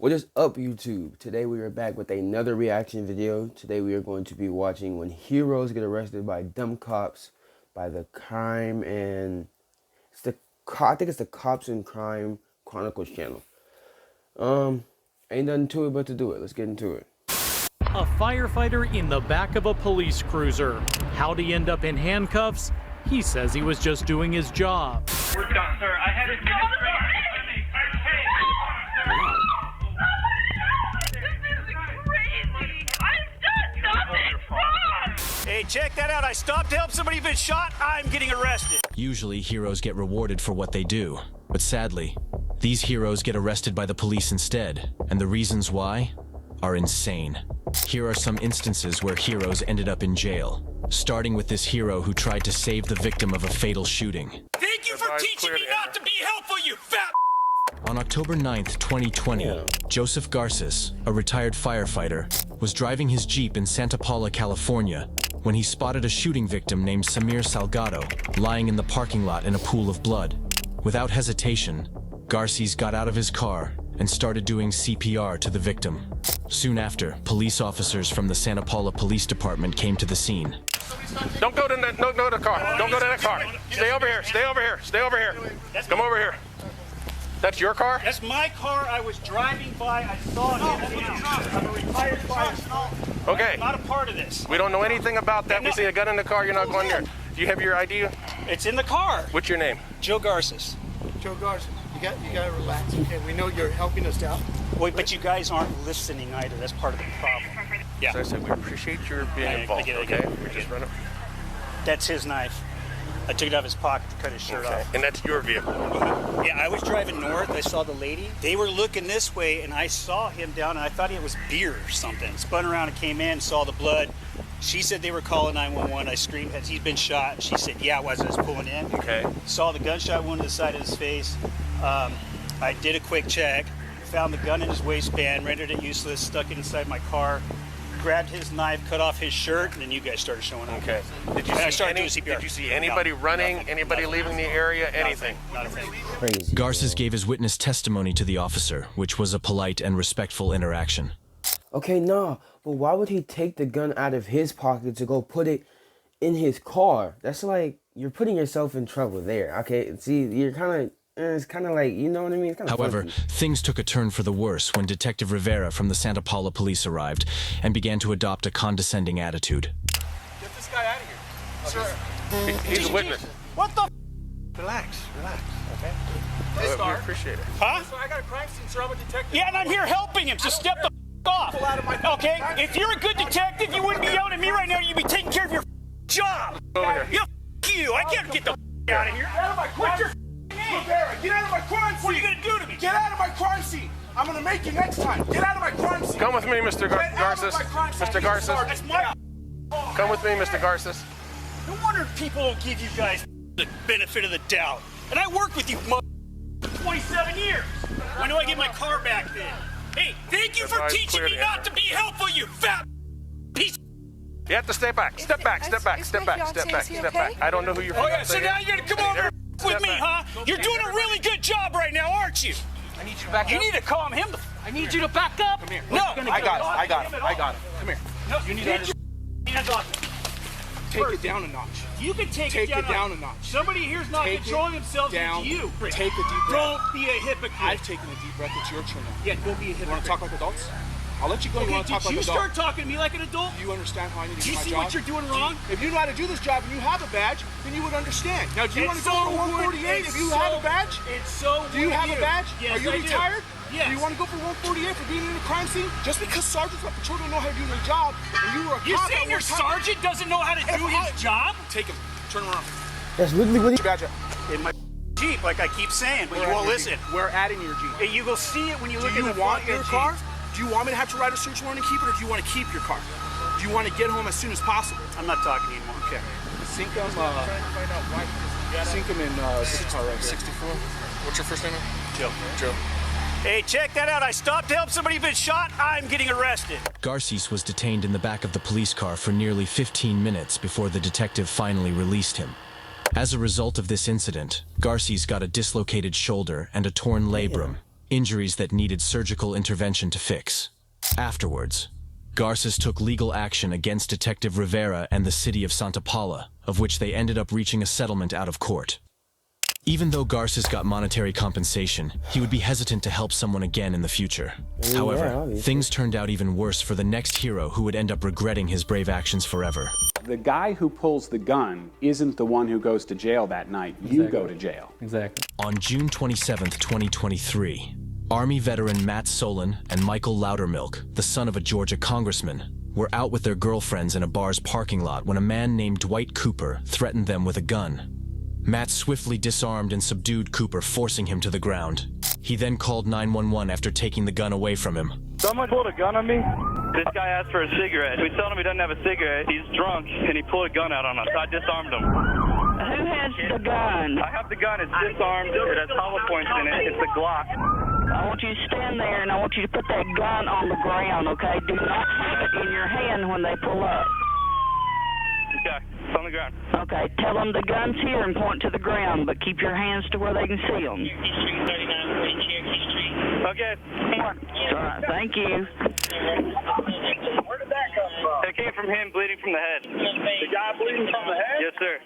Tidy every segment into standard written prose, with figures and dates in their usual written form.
What is up, YouTube? Today we are back with another reaction video. Today we are going to be watching when heroes get arrested by dumb cops by the crime and I think it's the Cops and Crime Chronicles channel. Ain't nothing to it but to do it. Let's get into it. A firefighter in the back of a police cruiser. How'd he end up in handcuffs? He says he was just doing his job. We're done, sir. I had it. Hey, check that out. I stopped to help somebody who's been shot. I'm getting arrested. Usually, heroes get rewarded for what they do. But sadly, these heroes get arrested by the police instead. And the reasons why are insane. Here are some instances where heroes ended up in jail. Starting with this hero who tried to save the victim of a fatal shooting. Thank you for teaching me not to be helpful, you fat. On October 9th, 2020, Joseph Garces, a retired firefighter, was driving his Jeep in Santa Paula, California, when he spotted a shooting victim named Samir Salgado lying in the parking lot in a pool of blood. Without hesitation, Garces got out of his car and started doing CPR to the victim. Soon after, police officers from the Santa Paula Police Department came to the scene. Don't go to the car. Don't go to that car. Stay over here. Stay over here. Stay over here. Come over here. That's your car? That's my car. I was driving by. I saw it. I'm a retired firefighter. Okay. I'm not a part of this. We don't know anything about that. We see a gun in the car. You're not going there. Do you have your ID? It's in the car. What's your name? Joe Garces. Joe Garza, you gotta relax, okay? We know you're helping us out. Wait, but you guys aren't listening either. That's part of the problem. Yeah. So I said we appreciate your being involved. Okay. We're just running. That's his knife. I took it out of his pocket to cut his shirt off. And that's your vehicle. Yeah, I was driving north. I saw the lady. They were looking this way, and I saw him down, and I thought it was beer or something. Spun around and came in, saw the blood. She said they were calling 911. I screamed, has he been shot? She said, yeah, it was. I was pulling in. Okay. Saw the gunshot wound to the side of his face. I did a quick check, found the gun in his waistband, rendered it useless, stuck it inside my car, grabbed his knife, cut off his shirt, and then you guys started showing up. Okay. Did you see anybody running, anybody leaving the area, anything? Not a thing. Crazy. Garces gave his witness testimony to the officer, which was a polite and respectful interaction. Okay, nah, but why would he take the gun out of his pocket to go put it in his car? That's like, you're putting yourself in trouble there. Okay, see, you're kind of, it's kind of like, you know what I mean? It's kind of However, funky. things took a turn for the worse when Detective Rivera from the Santa Paula Police arrived and began to adopt a condescending attitude. Get this guy out of here. Sir. He's a witness. What the? Relax, okay? Hey, We Star. appreciate it. Huh? So I got a crime scene, sir. I'm a detective. Yeah, and I'm here helping him, so step the off. Okay? If you're a good detective, you wouldn't be yelling at me right now. You'd be taking care of your job. Over here. Yeah, you. I can't get the out of here. Get out of my crime scene. Get out of my crime scene. What are you going to do to me? Get out of my crime scene. I'm gonna make you next time. Get out of my crime scene. Come with me, Mr. Get out of Garces. my crime scene. Mr. Garces. That's my... Come with me, Mr. Garces. No wonder people don't give you guys the benefit of the doubt. And I worked with you for 27 years. When do I get my car back then? Hey, thank you for Everybody's teaching clear me to not to be helpful, you fat piece. You have to step back. Step back. Step back. Step back. Step back. Step back. I don't know who you're. Oh yeah, so now you're gonna come over with me, huh? You're doing a really good job right now, aren't you? I need you to back up. You need to calm him. I need you to back up. Come here. No, I got him. Come here. No, You need get to your hands off. take it down a notch. You can take it down a notch. Somebody here's not Take it controlling themselves. down. It's you. Take a deep breath. Don't be a hypocrite. I've taken a deep breath. It's your turn now. Yeah, don't be a You hypocrite. want to talk like adults? I'll let you go. You Okay, want to talk did like you adults? start talking to me like an adult? Do you understand how I need to Do do you my see job? what you're doing wrong? If you know how to do this job and you have a badge, then you would understand. Now, do you want It's to go so for good. 148 if you It's have so- a badge? It's so Do you good have of a badge? Yes, Are you I do. retired? Yes. Do you want to go for 148 for being in a crime scene? Just because sergeants at patrol don't know how to do their job, and you were a You're cop saying at your one time- sergeant doesn't know how to do his job? Take him. Turn him around. That's literally what he... Badge up. In my Jeep, like I keep saying, but you won't listen. We're adding your Jeep. Hey, you will see it when you Do look you at the want front your of the car? Jeep. Do you want me to have to write a search warrant and keep it, or do you want to keep your car? Do you want to get home as soon as possible? I'm not talking anymore. Okay. Sink him. Sink him in this car right here. 64. What's your first name? Joe. Joe. Hey, check that out. I stopped to help somebody who's been shot. I'm getting arrested. Garces was detained in the back of the police car for nearly 15 minutes before the detective finally released him. As a result of this incident, Garces got a dislocated shoulder and a torn labrum. injuries that needed surgical intervention to fix. Afterwards, Garces took legal action against Detective Rivera and the city of Santa Paula, of which they ended up reaching a settlement out of court. Even though Garces got monetary compensation, he would be hesitant to help someone again in the future. However, things turned out even worse for the next hero who would end up regretting his brave actions forever. The guy who pulls the gun isn't the one who goes to jail that night. You go to jail. Exactly. On June 27, 2023, Army veteran Matt Solon and Michael Loudermilk, the son of a Georgia congressman, were out with their girlfriends in a bar's parking lot when a man named Dwight Cooper threatened them with a gun. Matt swiftly disarmed and subdued Cooper, forcing him to the ground. He then called 911 after taking the gun away from him. Someone pulled a gun on me. This guy asked for a cigarette. We told him he doesn't have a cigarette. He's drunk, and he pulled a gun out on us. I disarmed him. Who has the gun? I have the gun. It's disarmed. It has hollow points in it. It's a Glock. I want you to stand there, and I want you to put that gun on the ground, okay? Do not have it in your hand when they pull up. Okay, it's on the ground. Okay, tell them the gun's here and point to the ground, but keep your hands to where they can see them. Okay. All right, thank you. Where did that come from? It came from him bleeding from the head. The guy bleeding from the head? Yes, sir.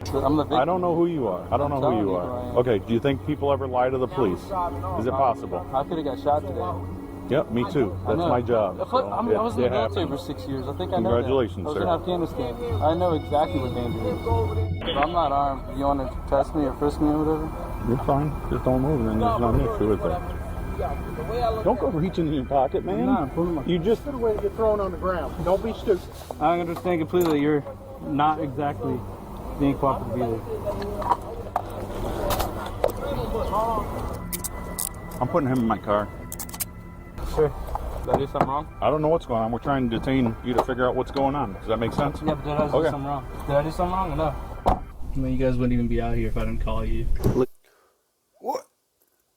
I don't know who you are. I don't know who you are. Okay, do you think people ever lie to the police? Is it possible? I could have got shot today. Yep, me too. That's my job. I was in the military for 6 years. I think I know that. Congratulations, I was sir. in Afghanistan. I know exactly what danger is. If I'm not armed, you want to test me or frisk me or whatever? You're fine. Just don't move, and then there's no issue with that. Don't go reaching in your pocket, man. You just Get away to get thrown on the ground. Don't be stupid. I understand completely. You're not exactly being cooperative either. I'm putting him in my car. Sure. Did I do something wrong? I don't know what's going on. We're trying to detain you to figure out what's going on. Does that make sense? Yeah, but did I do something wrong? Did I do something wrong or no? I mean, you guys wouldn't even be out here if I didn't call you. What?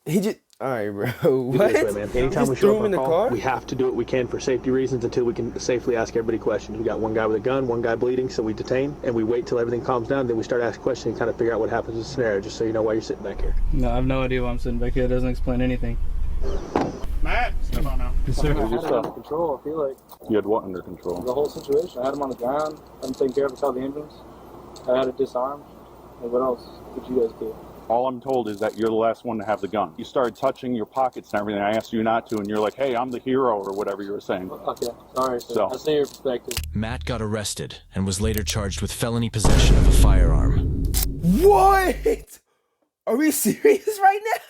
He just... Alright, bro. What? This way, man. Anytime we show up in the car, we have to do what we can for safety reasons until we can safely ask everybody questions. We got one guy with a gun, one guy bleeding, so we detain, and we wait till everything calms down, then we start asking questions and kind of figure out what happens in the scenario, just so you know why you're sitting back here. No, I have no idea why I'm sitting back here. It doesn't explain anything. Matt, step on now. Yes, sir. I had it under control, I feel like. You had what under control? The whole situation. I had him on the ground. I'm taking care of us all the engines. I had it disarmed. And what else did you guys do? All I'm told is that you're the last one to have the gun. You started touching your pockets and everything. I asked you not to, and you're like, hey, I'm the hero, or whatever you were saying. Okay, sorry, sir. So. I see your perspective. Matt got arrested and was later charged with felony possession of a firearm. What? Are we serious right now?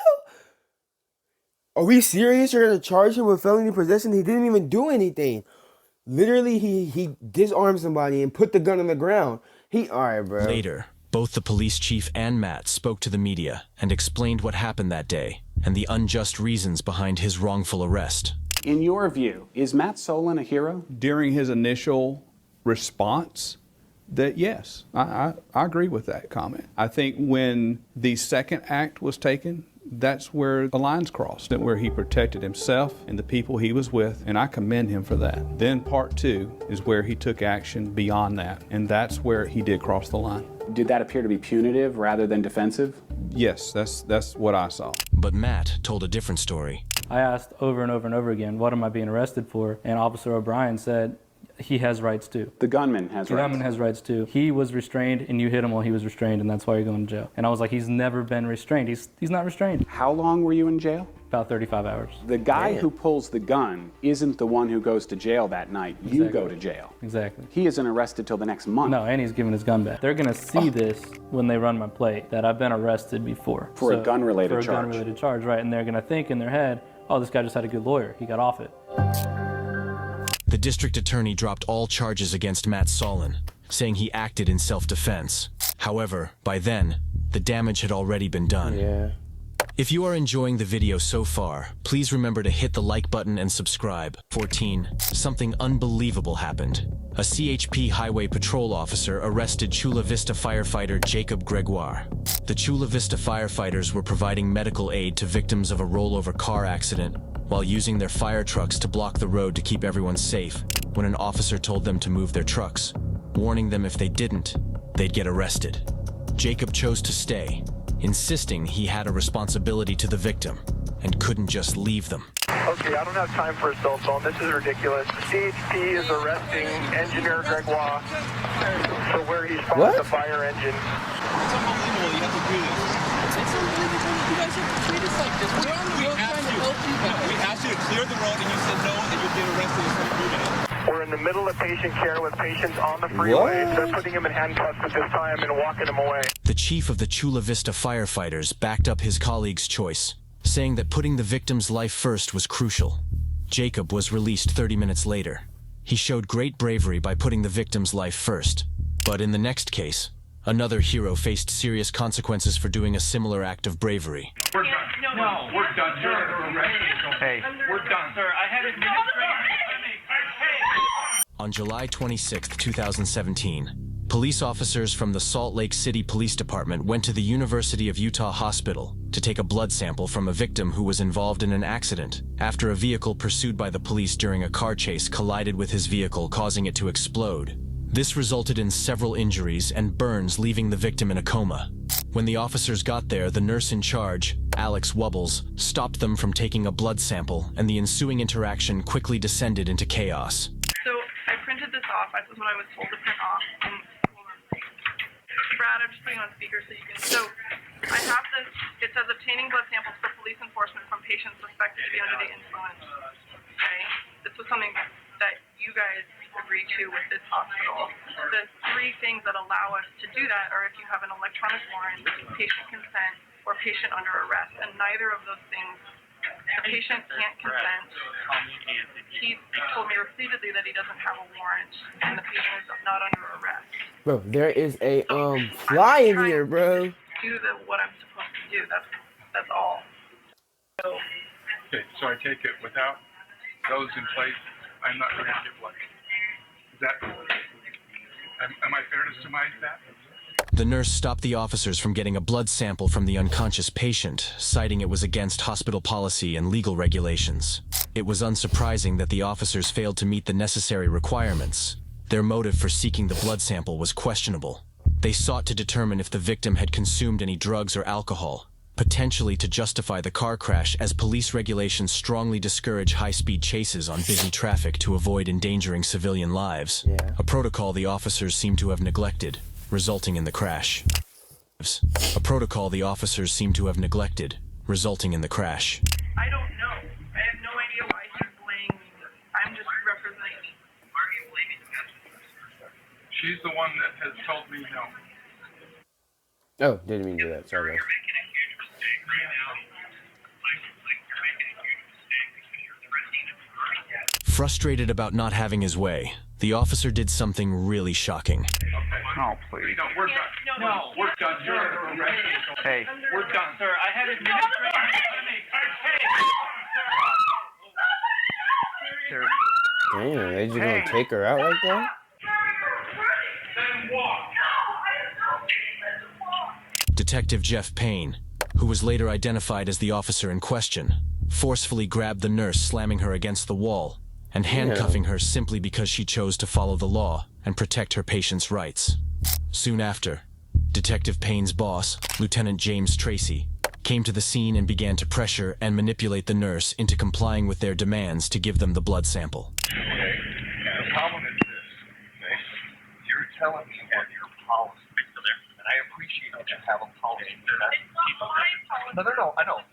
Are we serious? You're gonna charge him with felony possession? He didn't even do anything. Literally, he disarmed somebody and put the gun on the ground. Alright, bro. Later, both the police chief and Matt spoke to the media and explained what happened that day and the unjust reasons behind his wrongful arrest. In your view, is Matt Solon a hero? During his initial response, that yes, I agree with that comment. I think when the second act was taken, that's where the lines crossed, where he protected himself and the people he was with, and I commend him for that. Then part two is where he took action beyond that, and that's where he did cross the line. Did that appear to be punitive rather than defensive? Yes, that's what I saw. But Matt told a different story. I asked over and over and over again, what am I being arrested for? And Officer O'Brien said, he has rights too. The gunman has rights. The gunman has rights too. He was restrained and you hit him while he was restrained, and that's why you're going to jail. And I was like, he's never been restrained. He's not restrained. How long were you in jail? About 35 hours. The guy who pulls the gun isn't the one who goes to jail that night. You go to jail. Exactly. He isn't arrested till the next month. No, and he's giving his gun back. They're going to see this when they run my plate, that I've been arrested before. For a gun-related charge. For a gun-related charge, right. And they're going to think in their head, oh, this guy just had a good lawyer. He got off it. The district attorney dropped all charges against Matt Solon, saying he acted in self-defense. However, by then, the damage had already been done. Yeah. If you are enjoying the video so far, please remember to hit the like button and subscribe. 14. Something unbelievable happened. A CHP highway patrol officer arrested Chula Vista firefighter Jacob Gregoire. The Chula Vista firefighters were providing medical aid to victims of a rollover car accident while using their fire trucks to block the road to keep everyone safe when an officer told them to move their trucks, warning them if they didn't, they'd get arrested. Jacob chose to stay, insisting he had a responsibility to the victim and couldn't just leave them. Okay, I don't have time for a cell phone. This is ridiculous. CHP is arresting Engineer Gregoire for where he spotted the fire engine. It's unbelievable you have to do this. It's unbelievable you guys have to treat us like this. We're on the road trying to help you guys. We asked you to clear the road and you said no and that you'd get arrested if you do that. We're in the middle of patient care with patients on the freeway. They're putting him in handcuffs at this time and walking him away. The chief of the Chula Vista firefighters backed up his colleague's choice, saying that putting the victim's life first was crucial. Jacob was released 30 minutes later. He showed great bravery by putting the victim's life first. But in the next case, another hero faced serious consequences for doing a similar act of bravery. We're done. No, we're done. You're under arrest. Hey. We're done. Sir, I had administrative. On July 26, 2017, police officers from the Salt Lake City Police Department went to the University of Utah Hospital to take a blood sample from a victim who was involved in an accident after a vehicle pursued by the police during a car chase collided with his vehicle, causing it to explode. This resulted in several injuries and burns, leaving the victim in a coma. When the officers got there, the nurse in charge, Alex Wubbles, stopped them from taking a blood sample, and the ensuing interaction quickly descended into chaos. So I printed this off. This is what I was told to print off. And Brad, I'm just putting on speaker so you can. So I have this. It says obtaining blood samples for police enforcement from patients suspected to be under the influence. Okay, this was something that you guys agreed to with this hospital. The three things that allow us to do that are if you have an electronic warrant, patient consent, or patient under arrest, and neither of those things. The patient can't consent. He told me repeatedly that he doesn't have a warrant, and the patient is not under arrest. Bro, there is a fly in here, bro. Do what I'm supposed to do. That's all. So. Okay, so I take it without those in place, I'm not going to get blood. Is that? Am I fair to surmise that? The nurse stopped the officers from getting a blood sample from the unconscious patient, citing it was against hospital policy and legal regulations. It was unsurprising that the officers failed to meet the necessary requirements. Their motive for seeking the blood sample was questionable. They sought to determine if the victim had consumed any drugs or alcohol, potentially to justify the car crash, as police regulations strongly discourage high-speed chases on busy traffic to avoid endangering civilian lives, a protocol the officers seem to have neglected, resulting in the crash. A protocol the officers seem to have neglected, resulting in the crash. I don't know. I have no idea why he's blaming me. I'm just representing me. Why are you blaming the She's the one that has told me no. Oh, didn't mean to do that. Sorry, guys. Frustrated about not having his way, the officer did something really shocking. No, please. No, we're done. No, we're done. You're under arrest. Hey. We're done. Sir, I had administrative. Damn, they just gonna take her out like that? Detective Jeff Payne, who was later identified as the officer in question, forcefully grabbed the nurse, slamming her against the wall and handcuffing her simply because she chose to follow the law and protect her patient's rights. Soon after, Detective Payne's boss, Lieutenant James Tracy, came to the scene and began to pressure and manipulate the nurse into complying with their demands to give them the blood sample. Okay, the problem is this, okay? You're telling me what your policy is, and I appreciate that you have a policy. No, I know.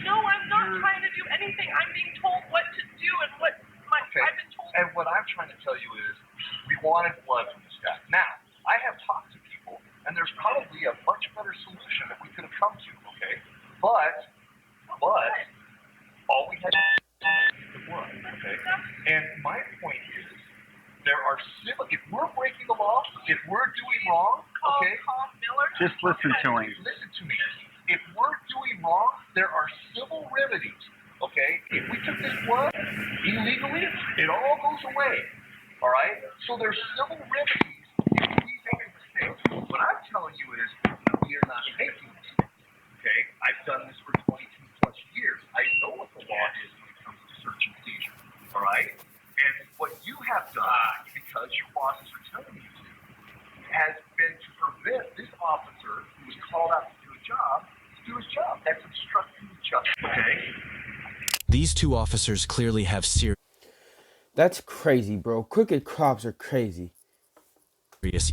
No, I'm not trying to do anything. I'm being told what to do and what I've been told. And what I'm trying to tell you is, we wanted blood from this guy. Now, I have talked to people, and there's probably a much better solution that we could have come to, okay? But, all we had to do was the blood, okay? And my point is, there are if we're breaking the law, if we're doing wrong, okay? Just listen to him. Listen to me. If we're doing wrong, there are civil remedies, okay? If we took this blood illegally, it all goes away, all right? So there's civil remedies if we make a mistake. What I'm telling you is, we are not making mistakes, okay? I've done this for 22 plus years. I know what the law is when it comes to search and seizure, all right? And what you have done, because your bosses are telling you to, has been to prevent this officer who was called out to do a job to do his job. That's obstructing justice, okay? These two officers clearly have serious That's crazy, bro. Crooked cops are crazy.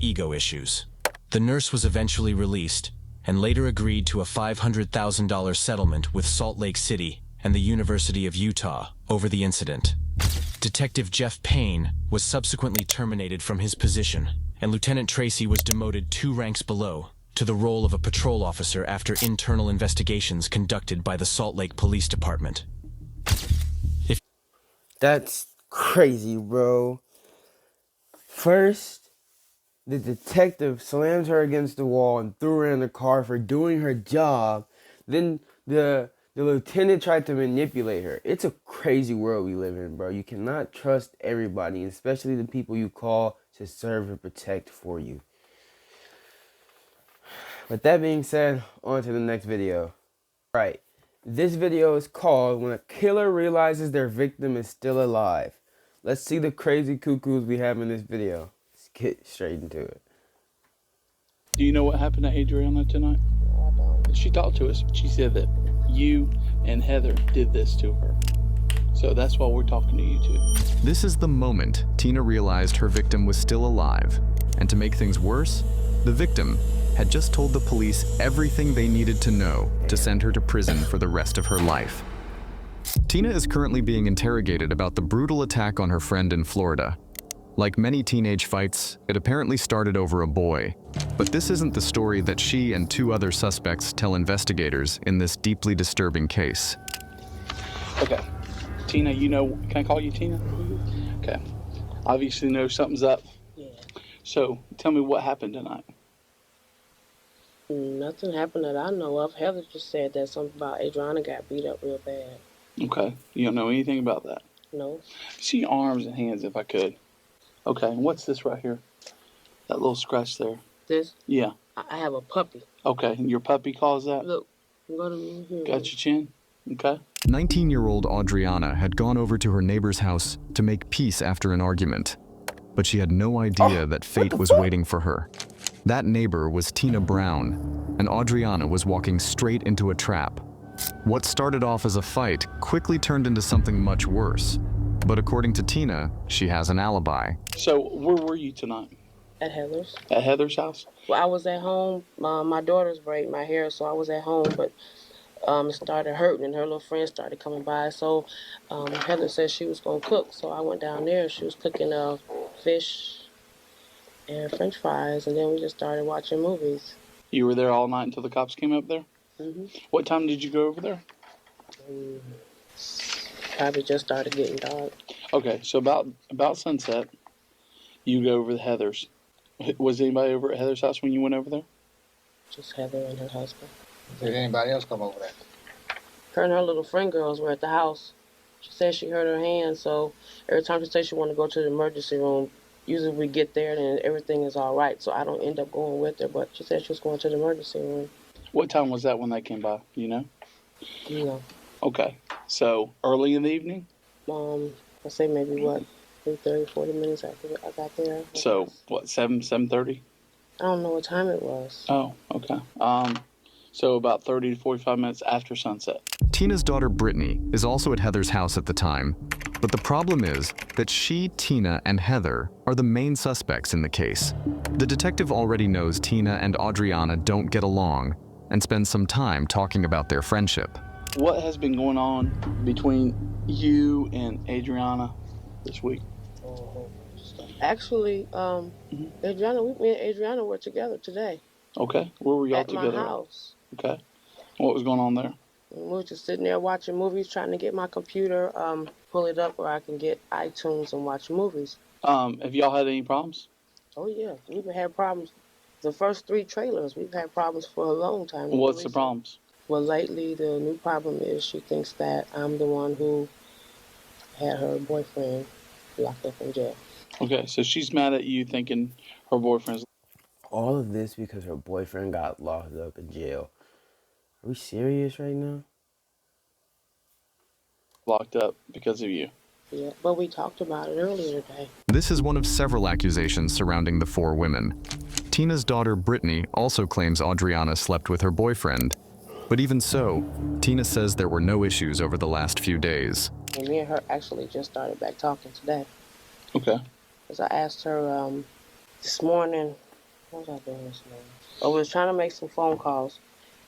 ego issues. The nurse was eventually released and later agreed to a $500,000 settlement with Salt Lake City and the University of Utah over the incident. Detective Jeff Payne was subsequently terminated from his position, and Lieutenant Tracy was demoted 2 ranks below to the role of a patrol officer after internal investigations conducted by the Salt Lake Police Department. That's crazy, bro. First, the detective slammed her against the wall and threw her in the car for doing her job. Then the lieutenant tried to manipulate her. It's a crazy world we live in, bro. You cannot trust everybody, especially the people you call to serve and protect for you. With that being said, on to the next video. Right. This video is called When a Killer Realizes Their Victim is Still Alive. Let's see the crazy cuckoos we have in this video. Let's get straight into it. Do you know what happened to Adriana tonight? She talked to us. She said that you and Heather did this to her. So that's why we're talking to you two. This is the moment Tina realized her victim was still alive. And to make things worse, the victim had just told the police everything they needed to know to send her to prison for the rest of her life. Tina is currently being interrogated about the brutal attack on her friend in Florida. Like many teenage fights, it apparently started over a boy. But this isn't the story that she and 2 other suspects tell investigators in this deeply disturbing case. Okay. Tina, you know, can I call you Tina? Okay. Obviously know something's up. Yeah. So tell me what happened tonight. Nothing happened that I know of. Heather just said that something about Adriana got beat up real bad. Okay. You don't know anything about that? No. See your arms and hands if I could. Okay, and what's this right here? That little scratch there. This? Yeah. I have a puppy. Okay, and your puppy calls that? Look, go to me here. Got your chin? Okay. 19-year-old Adriana had gone over to her neighbor's house to make peace after an argument. But she had no idea that fate was waiting for her. That neighbor was Tina Brown, and Adriana was walking straight into a trap. What started off as a fight quickly turned into something much worse. But according to Tina, she has an alibi. So where were you tonight? At Heather's. At Heather's house? Well, I was at home. My daughter's braiding my hair, so I was at home, but it started hurting, and her little friend started coming by. So Heather said she was going to cook, so I went down there. She was cooking fish and French fries, and then we just started watching movies. You were there all night until the cops came up there? Mm-hmm. What time did you go over there? Probably just started getting dark. Okay, so about sunset, you go over to Heather's. Was anybody over at Heather's house when you went over there? Just Heather and her husband. Did anybody else come over there? Her and her little friend girls were at the house. She said she hurt her hand, so every time she says she want to go to the emergency room, usually we get there and everything is all right, so I don't end up going with her, but she said she was going to the emergency room. What time was that when they came by, you know? No. Okay, so early in the evening? I say maybe, 30, 40 minutes after I got there. So, 7:30? I don't know what time it was. Oh, okay. So about 30 to 45 minutes after sunset. Tina's daughter Brittany is also at Heather's house at the time, but the problem is that she, Tina, and Heather are the main suspects in the case. The detective already knows Tina and Adriana don't get along and spends some time talking about their friendship. What has been going on between you and Adriana this week? Actually, me and Adriana were together today. Okay. Where were y'all together? At my house. Okay. What was going on there? We were just sitting there watching movies, trying to get my computer, pull it up where I can get iTunes and watch movies. Have y'all had any problems? Oh, yeah. We've had problems. The first 3 trailers, we've had problems for a long time. What's the problems? Well, lately, the new problem is she thinks that I'm the one who had her boyfriend locked up in jail. Okay, so she's mad at you thinking her boyfriend's... All of this because her boyfriend got locked up in jail. Are we serious right now? Locked up because of you. Yeah, but we talked about it earlier today. This is one of several accusations surrounding the 4 women. Tina's daughter Brittany also claims Adriana slept with her boyfriend, But even so, Tina says there were no issues over the last few days. And me and her actually just started back talking today. Okay. Because I asked her this morning, what was I doing this morning? I was trying to make some phone calls,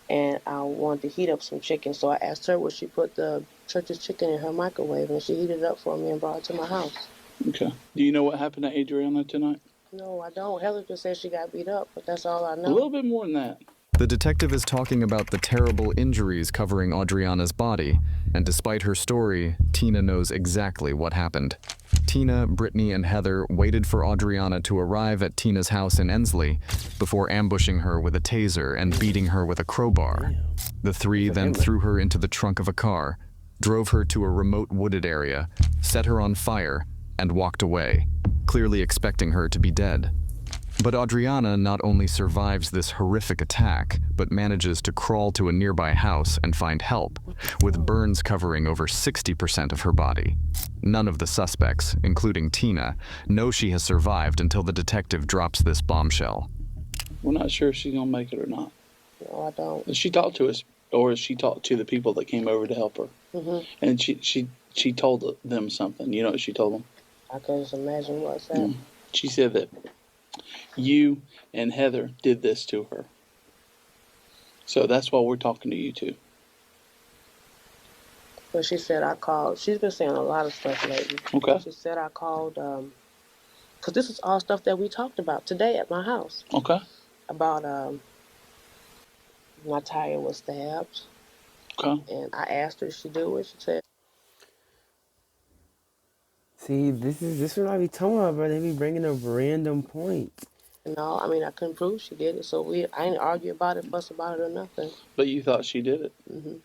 and I wanted to heat up some chicken. So I asked her would she put the church's chicken in her microwave, and she heated it up for me and brought it to my house. Okay. Do you know what happened to Adriana tonight? No, I don't. Heather just said she got beat up, but that's all I know. A little bit more than that. The detective is talking about the terrible injuries covering Adriana's body, and despite her story, Tina knows exactly what happened. Tina, Brittany, and Heather waited for Adriana to arrive at Tina's house in Ensley before ambushing her with a taser and beating her with a crowbar. The three then threw her into the trunk of a car, drove her to a remote wooded area, set her on fire, and walked away, clearly expecting her to be dead. But Adriana not only survives this horrific attack, but manages to crawl to a nearby house and find help, with burns covering over 60% of her body. None of the suspects, including Tina, know she has survived until the detective drops this bombshell. We're not sure if she's going to make it or not. No, I don't. Does she talk to us, or does she talk to the people that came over to help her? Mm-hmm. And she told them something. You know what she told them? I can just imagine what's that. She said that you and Heather did this to her. So that's why we're talking to you two. But she said I called. She's been saying a lot of stuff lately. Okay. She said I called, because this is all stuff that we talked about today at my house. Okay. About my tire was stabbed. Okay. And I asked her if she do it. She said. See, this is what I be talking about, bro. They be bringing up random points. No, I mean I couldn't prove she did it, so I ain't argue about it, fuss about it, or nothing. But you thought she did it. Mm-hmm.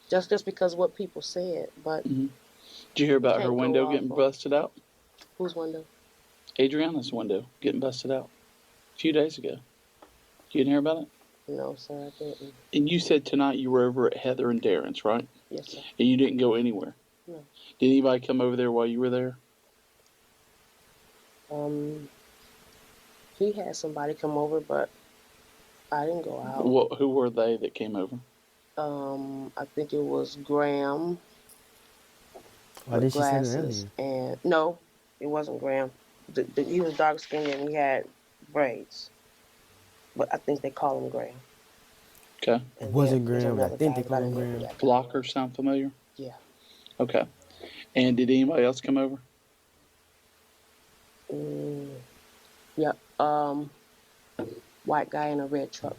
Just because of what people said, but. Mm-hmm. Did you hear about her window getting busted out? Whose window? Adriana's window getting busted out a few days ago. You didn't hear about it? No, sir, I didn't. And you said tonight you were over at Heather and Darren's, right? Yes, sir. And you didn't go anywhere? No. Did anybody come over there while you were there? He had somebody come over, but I didn't go out. Who were they that came over? I think it was Graham. Why did she say that glasses, earlier? and no, it wasn't Graham. He was dark skinned and he had braids, but I think they call him Graham. Okay. It wasn't Graham. I think they call him Graham. Blocker sound familiar? Yeah. Okay. And did anybody else come over? Yeah. White guy in a red truck.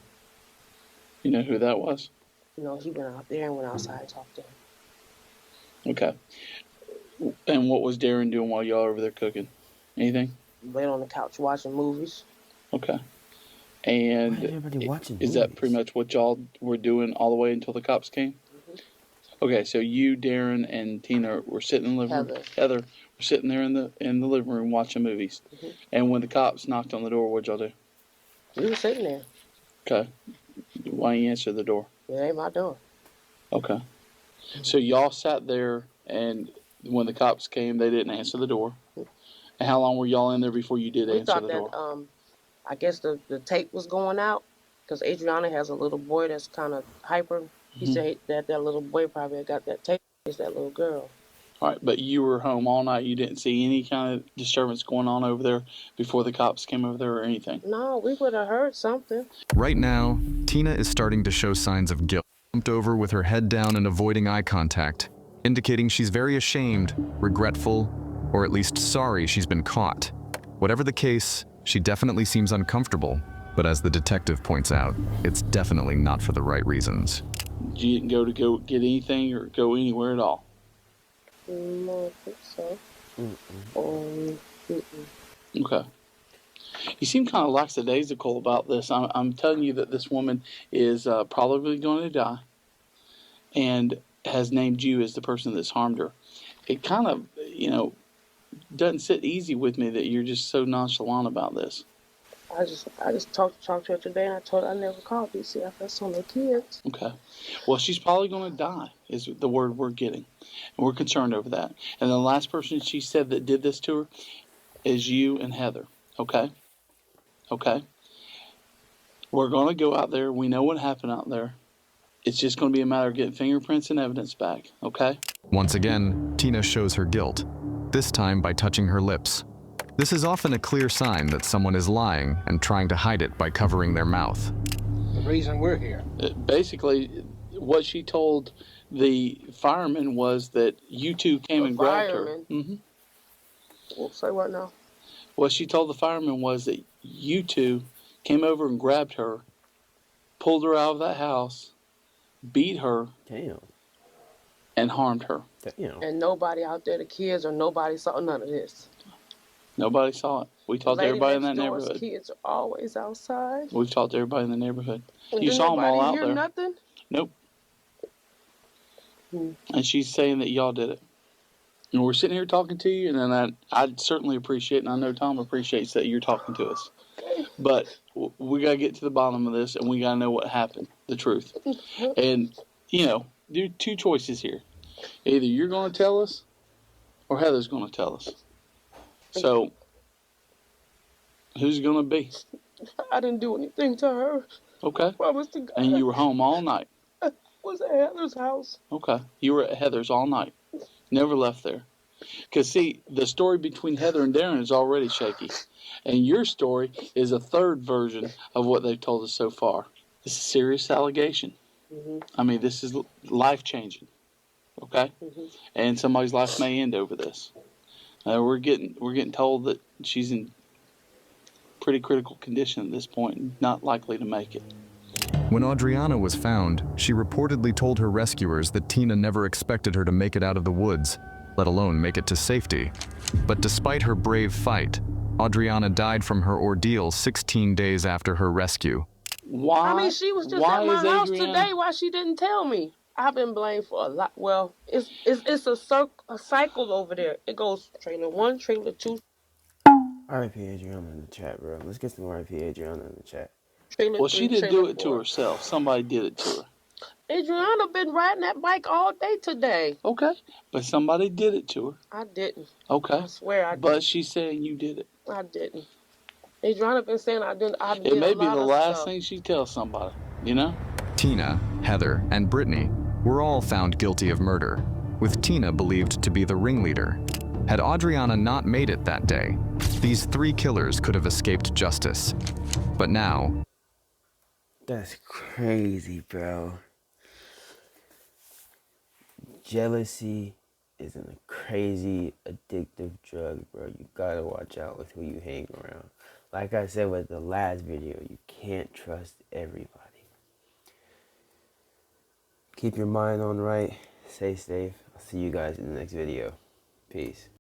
You know who that was? No, he went out there and went outside and talked to him. Okay. And what was Darren doing while y'all were over there cooking? Anything? Laid on the couch watching movies. Okay. And Why is everybody watching is that pretty much what y'all were doing all the way until the cops came? Mm-hmm. Okay, so you, Darren, and Tina were sitting in the living room. Heather were sitting there in the living room watching movies. Mm-hmm. And when the cops knocked on the door, what'd y'all do? We were sitting there. Okay. Why didn't you answer the door? It ain't my door. Okay. So y'all sat there, and when the cops came, they didn't answer the door. And how long were y'all in there before you did answer the door? We thought that, I guess the tape was going out, because Adriana has a little boy that's kind of hyper. He said that little boy probably got that tape. It's that little girl. All right, but you were home all night. You didn't see any kind of disturbance going on over there before the cops came over there or anything? No, we would have heard something. Right now, Tina is starting to show signs of guilt, slumped over with her head down and avoiding eye contact, indicating she's very ashamed, regretful, or at least sorry she's been caught. Whatever the case, she definitely seems uncomfortable, but as the detective points out, it's definitely not for the right reasons. You didn't go get anything or go anywhere at all? No, I think so. Okay. You seem kind of lackadaisical about this. I'm telling you that this woman is probably going to die and has named you as the person that's harmed her. It kind of, doesn't sit easy with me that you're just so nonchalant about this. I just talked to her today, and I told her I never called DCFS on the kids. Okay. Well, she's probably going to die, is the word we're getting. And we're concerned over that. And the last person she said that did this to her is you and Heather. Okay? Okay? We're going to go out there. We know what happened out there. it's just going to be a matter of getting fingerprints and evidence back, okay? Once again, Tina shows her guilt, this time by touching her lips. This is often a clear sign that someone is lying and trying to hide it by covering their mouth. The reason we're here. Basically, what she told the fireman was that you two came and grabbed her. Say what now? What she told the fireman was that you two came over and grabbed her, pulled her out of that house, beat her, and harmed her. And nobody out there, the kids or nobody saw none of this. Nobody saw it. We talked to everybody in that Door's neighborhood. Kids are always outside. We've talked to everybody in the neighborhood. And You did saw them all nobody out hear there. nothing? Nope. And she's saying that y'all did it. And we're sitting here talking to you, and then I'd certainly appreciate, and I know Tom appreciates that you're talking to us. But we got to get to the bottom of this, and we got to know what happened, the truth. And, you know, there are two choices here. Either you're going to tell us, or Heather's going to tell us. So, who's going to be? I didn't do anything to her. Okay. Promise to God. And you were home all night. I was at Heather's house. Okay. You were at Heather's all night. Never left there. Because, see, the story between Heather and Darren is already shaky. And your story is a third version of what they've told us so far. This is a serious allegation. I mean, this is life-changing. Okay? And somebody's life may end over this. We're getting told that she's in pretty critical condition at this point and not likely to make it. When Audriana was found, she reportedly told her rescuers that Tina never expected her to make it out of the woods, let alone make it to safety. But despite her brave fight, Audriana died from her ordeal 16 days after her rescue. Why? I mean, she was just at my house today. Why she didn't tell me? I've been blamed for a lot. Well, it's a cycle over there. It goes trailer 1, trailer 2. RIP Adriana in the chat, bro. Let's get some RIP Adriana in the chat. Well, she didn't do it to herself. Somebody did it to her. Adriana been riding that bike all day today. Okay. But somebody did it to her. I didn't. Okay. I swear I didn't. But she's saying you did it. I didn't. Adriana been saying I didn't. I did It may a be lot the of last stuff. thing she tells somebody, you know? Tina, Heather, and Brittany were all found guilty of murder, with Tina believed to be the ringleader. Had Audriana not made it that day, these three killers could have escaped justice. But now... That's crazy, bro. Jealousy is a crazy, addictive drug, bro. You gotta watch out with who you hang around. Like I said with the last video, you can't trust everybody. Keep your mind on right. Stay safe. I'll see you guys in the next video. Peace.